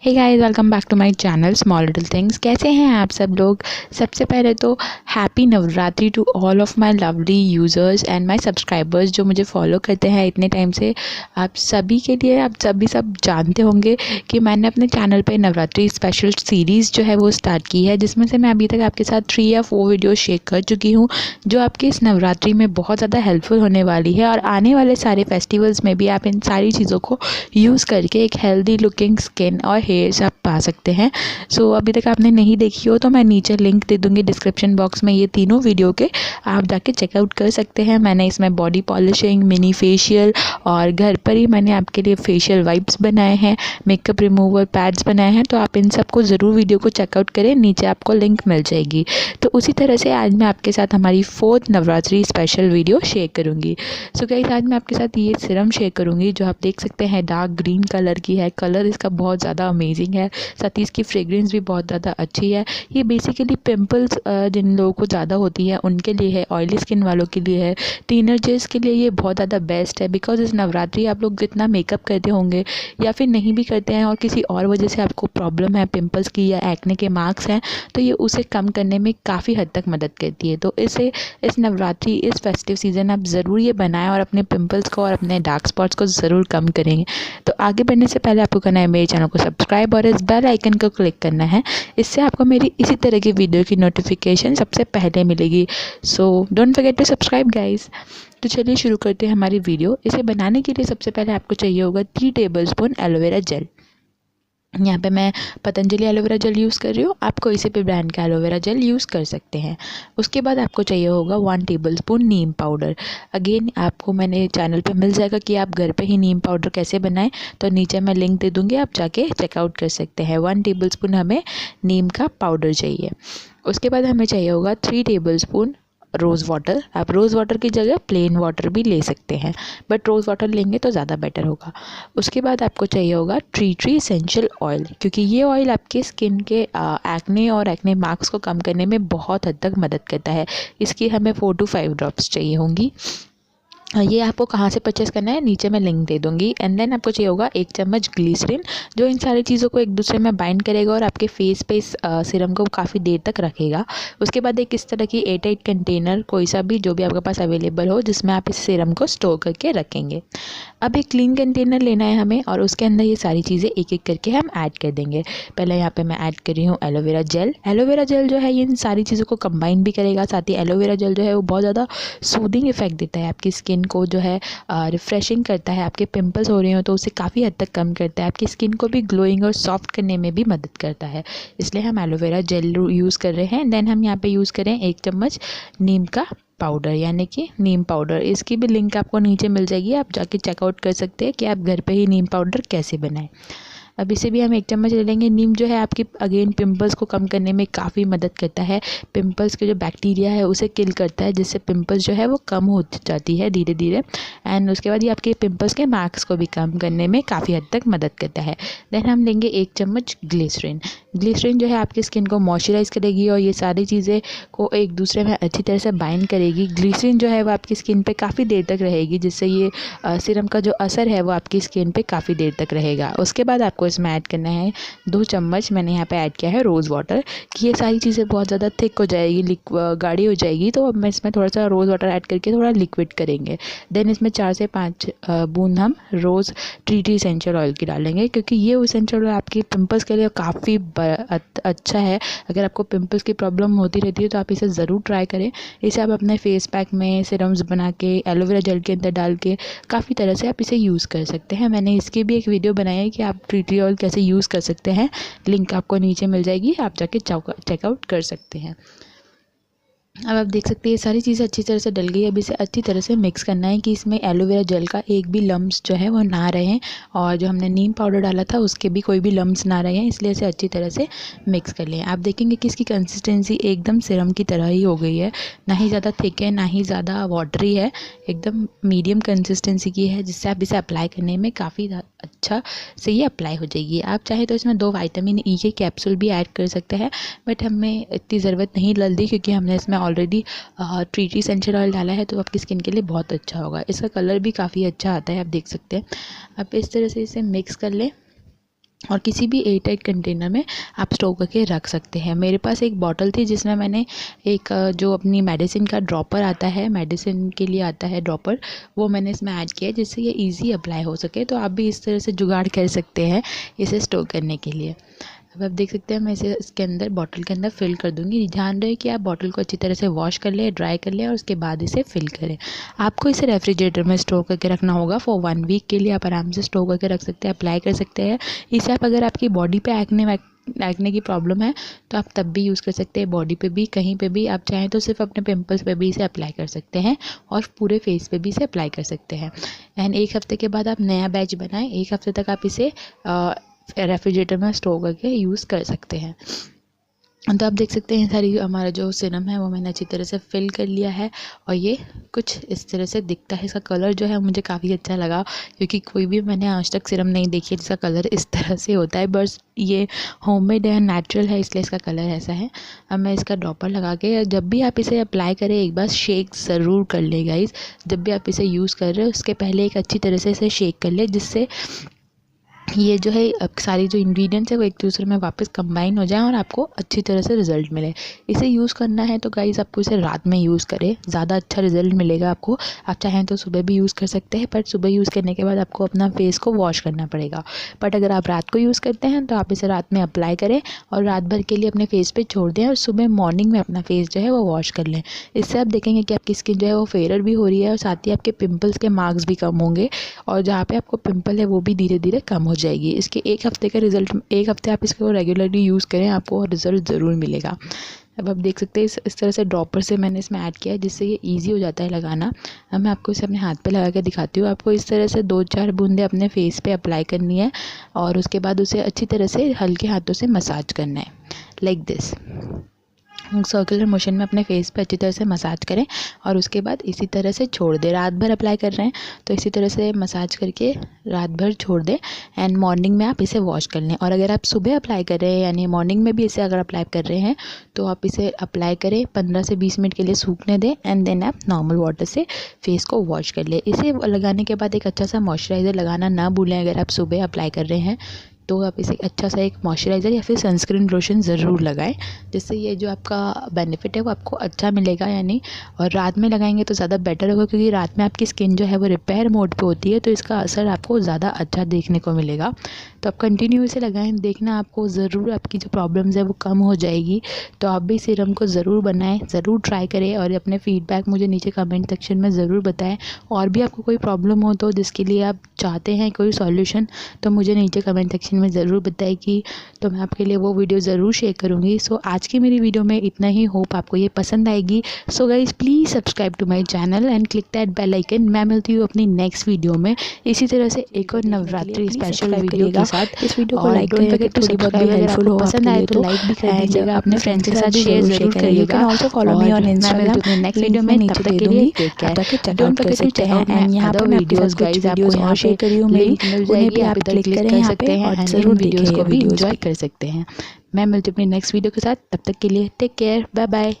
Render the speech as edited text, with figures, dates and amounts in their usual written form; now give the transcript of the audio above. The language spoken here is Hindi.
Hey guys, welcome back to my channel small little things. कैसे हैं आप सब लोग। सबसे पहले तो happy Navratri to all of my lovely users and my subscribers जो मुझे फॉलो करते हैं इतने टाइम से। आप सभी के लिए आप सभी सब जानते होंगे कि मैंने अपने चैनल पे नवरात्रि स्पेशल सीरीज़ जो है वो स्टार्ट की है, जिसमें से मैं अभी तक आपके साथ 3 या 4 वीडियो शेयर कर चुकी हूँ, जो आपकी इस नवरात्रि में बहुत ज़्यादा हेल्पफुल होने वाली है। और आने वाले सारे फेस्टिवल्स में भी आप इन सारी चीज़ों को यूज़ करके एक हेल्दी लुकिंग स्किन और हेयर्स आप पा सकते हैं। सो अभी तक आपने नहीं देखी हो तो मैं नीचे लिंक दे दूँगी डिस्क्रिप्शन बॉक्स में, ये तीनों वीडियो के आप जाके चेकआउट कर सकते हैं। मैंने इसमें बॉडी पॉलिशिंग, मिनी फेशियल और घर पर ही मैंने आपके लिए फेशियल वाइप्स बनाए हैं, मेकअप रिमूवर पैड्स बनाए हैं। तो आप इन सबको ज़रूर वीडियो को चेकआउट करें, नीचे आपको लिंक मिल जाएगी। तो उसी तरह से आज मैं आपके साथ हमारी 4th Navratri special video share करूँगी। सो गाइस, आज मैं आपके साथ ये सिरम शेयर करूँगी जो आप देख सकते हैं डार्क ग्रीन कलर की है। कलर इसका बहुत ज़्यादा अमेजिंग है, साथ ही इसकी फ्रेग्रेंस भी बहुत ज़्यादा अच्छी है। ये बेसिकली पिंपल्स जिन लोगों को ज़्यादा होती है उनके लिए है, ऑयली स्किन वालों के लिए है, टीनेजर्स के लिए ये बहुत ज़्यादा बेस्ट है। बिकॉज इस नवरात्रि आप लोग जितना मेकअप करते होंगे या फिर नहीं भी करते हैं और किसी और वजह से आपको प्रॉब्लम है पिंपल्स की या एक्ने के मार्क्स हैं, तो ये उसे कम करने में काफ़ी हद तक मदद करती है। तो इस नवरात्रि इस फेस्टिव सीज़न आप ज़रूर ये बनाएं और अपने पिंपल्स को और अपने डार्क स्पॉट्स को ज़रूर कम करेंगे। तो आगे बढ़ने से पहले आपको करना है मेरे चैनल को सब्सक्राइब और इस बेल आइकन को क्लिक करना है। इससे आपको मेरी इसी तरह की वीडियो की नोटिफिकेशन सबसे पहले मिलेगी। So don't forget to subscribe guys. तो चलिए शुरू करते हैं हमारी वीडियो। इसे बनाने के लिए सबसे पहले आपको चाहिए होगा 3 टेबलस्पून एलोवेरा जेल। यहाँ पे मैं पतंजलि एलोवेरा जेल यूज़ कर रही हूँ, आप कोई से भी ब्रांड का एलोवेरा जेल यूज़ कर सकते हैं। उसके बाद आपको चाहिए होगा 1 टेबलस्पून नीम पाउडर। अगेन आपको मैंने चैनल पे मिल जाएगा कि आप घर पे ही नीम पाउडर कैसे बनाएं, तो नीचे मैं लिंक दे दूँगी, आप जाके चेकआउट कर सकते हैं। 1 टेबलस्पून हमें नीम का पाउडर चाहिए। उसके बाद हमें चाहिए होगा 3 टेबलस्पून रोज़ वाटर। आप रोज़ वाटर की जगह प्लेन वाटर भी ले सकते हैं, बट रोज़ वाटर लेंगे तो ज़्यादा बेटर होगा। उसके बाद आपको चाहिए होगा ट्री एसेंशियल ऑयल, क्योंकि ये ऑयल आपके स्किन के एक्ने और एक्ने मार्क्स को कम करने में बहुत हद तक मदद करता है। इसकी हमें 4 to 5 ड्रॉप्स चाहिए होंगी। ये आपको कहाँ से परचेज़ करना है नीचे मैं लिंक दे दूँगी। एंड देन आपको चाहिए होगा 1 चम्मच ग्लिसरीन, जो इन सारी चीज़ों को एक दूसरे में बाइंड करेगा और आपके फेस पे इस सिरम को काफ़ी देर तक रखेगा। उसके बाद एक इस तरह की एयरटाइट कंटेनर, कोई सा भी जो भी आपके पास अवेलेबल हो, जिसमें आप इस सिरम को स्टोर करके रखेंगे। अब एक क्लीन कंटेनर लेना है हमें और उसके अंदर ये सारी चीज़ें एक एक करके हम ऐड कर देंगे। पहले यहाँ पे मैं ऐड कर रही हूँ एलोवेरा जेल। एलोवेरा जेल जो है ये इन सारी चीज़ों को कंबाइन भी करेगा। साथ ही एलोवेरा जेल जो है वो बहुत ज़्यादा सूदिंग इफेक्ट देता है, आपकी स्किन को जो है रिफ्रेशिंग करता है। आपके पिंपल्स हो रहे हो तो उसे काफ़ी हद तक कम करता है, आपकी स्किन को भी ग्लोइंग और सॉफ्ट करने में भी मदद करता है। इसलिए हम एलोवेरा जेल यूज़ कर रहे हैं। देन हम यहाँ पे यूज़ करें 1 चम्मच नीम का पाउडर, यानी कि नीम पाउडर। इसकी भी लिंक आपको नीचे मिल जाएगी, आप जाके चेकआउट कर सकते हैं कि आप घर पे ही नीम पाउडर कैसे बनाएं। अब इसे भी हम 1 चम्मच ले लेंगे। नीम जो है आपकी अगेन पिंपल्स को कम करने में काफ़ी मदद करता है। पिंपल्स के जो बैक्टीरिया है उसे किल करता है, जिससे पिंपल्स जो है वो कम हो जाती है धीरे धीरे। एंड उसके बाद ये आपके पिंपल्स के मार्क्स को भी कम करने में काफ़ी हद तक मदद करता है। देन हम लेंगे 1 चम्मच ग्लिसरीन। ग्लिसरीन जो है आपकी स्किन को मॉइस्चराइज़ करेगी और ये सारी चीज़ें को एक दूसरे में अच्छी तरह से बाइंड करेगी। ग्लिसरीन जो है वो आपकी स्किन पे काफ़ी देर तक रहेगी, जिससे ये सिरम का जो असर है वो आपकी स्किन पे काफ़ी देर तक रहेगा। उसके बाद आपको इसमें ऐड करना है 2 चम्मच, मैंने यहाँ पे ऐड किया है रोज़ वाटर, कि ये सारी चीज़ें बहुत ज़्यादा थिक हो जाएगी, गाढ़ी हो जाएगी। तो अब मैं इसमें थोड़ा सा रोज़ वाटर ऐड करके थोड़ा लिक्विड करेंगे। देन इसमें 4 से 5 बूंद हम रोज़ ट्री एसेंशियल ऑयल की डालेंगे, क्योंकि ये एसेंशियल ऑयल आपकी पिंपल्स के लिए काफ़ी अच्छा है। अगर आपको पिंपल्स की प्रॉब्लम होती रहती है तो आप इसे ज़रूर ट्राई करें। इसे आप अपने फेस पैक में सिरम्स बना के एलोवेरा जेल के अंदर डाल के काफ़ी तरह से आप इसे यूज़ कर सकते हैं। मैंने इसकी भी एक वीडियो बनाई है कि आप ट्री ऑयल कैसे यूज़ कर सकते हैं, लिंक आपको नीचे मिल जाएगी, आप जाके चेकआउट कर सकते हैं। अब आप देख सकते हैं ये सारी चीज़ें अच्छी तरह से डल गई। अब इसे अच्छी तरह से मिक्स करना है कि इसमें एलोवेरा जेल का एक भी लम्स जो है वो ना रहे और जो हमने नीम पाउडर डाला था उसके भी कोई भी लम्स ना रहे, इसलिए इसे अच्छी तरह से मिक्स कर लें। आप देखेंगे कि इसकी कंसिस्टेंसी एकदम सिरम की तरह ही हो गई है, ना ही ज़्यादा थिक है ना ही ज़्यादा वाटरी है, एकदम मीडियम कंसिस्टेंसी की है, जिससे आप इसे अप्लाई करने में काफ़ी अच्छा से ये अप्लाई हो जाएगी। आप चाहे तो इसमें 2 विटामिन ई के कैप्सूल भी ऐड कर सकते हैं, बट हमें इतनी ज़रूरत नहीं डलती क्योंकि हमने इसमें ऑलरेडी ट्री एसेंशियल ऑयल डाला है, तो आपकी स्किन के लिए बहुत अच्छा होगा। इसका कलर भी काफ़ी अच्छा आता है, आप देख सकते हैं। अब इस तरह से इसे मिक्स कर लें। और किसी भी एयरटाइट कंटेनर में आप स्टोर करके रख सकते हैं। मेरे पास एक बॉटल थी जिसमें मैंने एक जो अपनी मेडिसिन का ड्रॉपर आता है, मेडिसिन के लिए आता है ड्रॉपर, वो मैंने इसमें ऐड किया जिससे ये इजी अप्लाई हो सके। तो आप भी इस तरह से जुगाड़ कर सकते हैं इसे स्टोर करने के लिए। अब आप देख सकते हैं मैं इसे इसके अंदर बॉटल के अंदर फिल कर दूंगी। ध्यान रहे कि आप बॉटल को अच्छी तरह से वॉश कर लें, ड्राई कर लें और उसके बाद इसे फिल करें। आपको इसे रेफ्रिजरेटर में स्टोर करके रखना होगा फॉर 1 वीक के लिए। आप आराम से स्टोर करके रख सकते हैं, अप्लाई कर सकते हैं इसे। आप अगर आपकी बॉडी पे एक्ने की प्रॉब्लम है तो आप तब भी यूज़ कर सकते हैं, बॉडी पे भी, कहीं पे भी। आप चाहें तो सिर्फ अपने पिंपल्स पे भी इसे अप्लाई कर सकते हैं और पूरे फेस पे भी इसे अप्लाई कर सकते हैं। एंड 1 हफ्ते के बाद आप नया बैच बनाएं। 1 हफ्ते तक आप इसे रेफ्रिजरेटर में स्टोर करके यूज़ कर सकते हैं। तो आप देख सकते हैं सारी हमारा जो सीरम है वो मैंने अच्छी तरह से फिल कर लिया है और ये कुछ इस तरह से दिखता है। इसका कलर जो है मुझे काफ़ी अच्छा लगा, क्योंकि कोई भी मैंने आज तक सीरम नहीं देखी है जिसका कलर इस तरह से होता है। बस ये होममेड है, नेचुरल है, इसलिए इसका कलर ऐसा है। अब मैं इसका ड्रॉपर लगा के, जब भी आप इसे अप्लाई करें एक बार शेक ज़रूर कर ले गाइस। जब भी आप इसे यूज़ कर रहे हो उसके पहले एक अच्छी तरह से इसे शेक कर ले, जिससे ये जो है सारी जो इंग्रेडिएंट्स है वो एक दूसरे में वापस कंबाइन हो जाए और आपको अच्छी तरह से रिजल्ट मिले। इसे यूज़ करना है तो गाइस आपको इसे रात में यूज़ करें, ज़्यादा अच्छा रिजल्ट मिलेगा आपको। आप चाहें तो सुबह भी यूज़ कर सकते हैं, पर सुबह यूज़ करने के बाद आपको अपना फेस को वॉश करना पड़ेगा। बट अगर आप रात को यूज़ करते हैं तो आप इसे रात में अप्लाई करें और रात भर के लिए अपने फेस पर छोड़ दें और सुबह मॉर्निंग में अपना फेस जो है वो वॉश कर लें। इससे आप देखेंगे कि आपकी स्किन जो है वो फेयर भी हो रही है और साथ ही आपके पिंपल्स के मार्क्स भी कम होंगे और जहाँ पे आपको पिंपल है वो भी धीरे धीरे कम हो जाएगी। इसके 1 हफ्ते का रिजल्ट, 1 हफ्ते आप इसको रेगुलरली यूज़ करें, आपको रिजल्ट ज़रूर मिलेगा। अब आप देख सकते हैं इस तरह से ड्रॉपर से मैंने इसमें ऐड किया है जिससे ये इजी हो जाता है लगाना। अब मैं आपको इसे अपने हाथ पे लगा के दिखाती हूँ। आपको इस तरह से 2-4 बूंदे अपने फेस पे अप्लाई करनी है और उसके बाद उसे अच्छी तरह से हल्के हाथों से मसाज करना है, लाइक दिस। सर्कुलर मोशन में अपने फेस पे अच्छी तरह से मसाज करें और उसके बाद इसी तरह से छोड़ दें। रात भर अप्लाई कर रहे हैं तो इसी तरह से मसाज करके रात भर छोड़ दें एंड मॉर्निंग में आप इसे वॉश कर लें। और अगर आप सुबह अप्लाई कर रहे हैं यानी मॉर्निंग में भी इसे अगर अप्लाई कर रहे हैं तो आप इसे अप्लाई करें, 15 से 20 मिनट के लिए सूखने दें एंड देन आप नॉर्मल वाटर से फेस को वॉश कर लें। इसे लगाने के बाद एक अच्छा सा मॉइस्चराइज़र लगाना ना भूलें। अगर आप सुबह अप्लाई कर रहे हैं तो आप इसे अच्छा सा एक मॉइस्चराइज़र या फिर सनस्क्रीन लोशन ज़रूर लगाएं, जिससे ये जो आपका बेनिफिट है वो आपको अच्छा मिलेगा यानी। और रात में लगाएंगे तो ज़्यादा बेटर होगा, क्योंकि रात में आपकी स्किन जो है वो रिपेयर मोड पे होती है, तो इसका असर आपको ज़्यादा अच्छा देखने को मिलेगा। तो आप कंटिन्यू इसे लगाएं, देखना आपको ज़रूर आपकी जो प्रॉब्लम्स है वो कम हो जाएगी। तो आप भी सीरम को ज़रूर बनाएं, ज़रूर ट्राई करें और अपने फीडबैक मुझे नीचे कमेंट सेक्शन में ज़रूर बताएं। और भी आपको कोई प्रॉब्लम हो तो जिसके लिए आप चाहते हैं कोई सॉल्यूशन, तो मुझे नीचे कमेंट सेक्शन में ज़रूर बताएं कि तो मैं आपके लिए वो वीडियो ज़रूर शेयर करूँगी। सो आज की मेरी वीडियो में इतना ही, होप आपको ये पसंद आएगी। So guys please subscribe to my channel and click that bell icon. मैं मिलती हूँ अपनी नेक्स्ट वीडियो में इसी तरह से एक और नवरात्रि स्पेशल वीडियो के साथ। इस वीडियो को लाइक करें, अगर थोड़ी बहुत भी हेल्पफुल हो पसंद आए तो लाइक भी कर दीजिएगा, अपने फ्रेंड्स के साथ शेयर ज़रूर करिएगा। Also follow me on Instagram, next video में नीचे तक के लिए ताकि चेकआउट कर सकते हैं। एंड यहाँ पे मैं वीडियोस गाइस आपको यहाँ शेयर कर रही हूँ, लिंक मिल जाएगी, आप क्लिक कर सकते हैं और ज़रूर वीडियोस देखिए को भी वीडियोस एंजॉय कर सकते हैं। मैं मिलती हूँ अपनी नेक्स्ट वीडियो के साथ, तब तक के लिए टेक केयर, बाय बाय।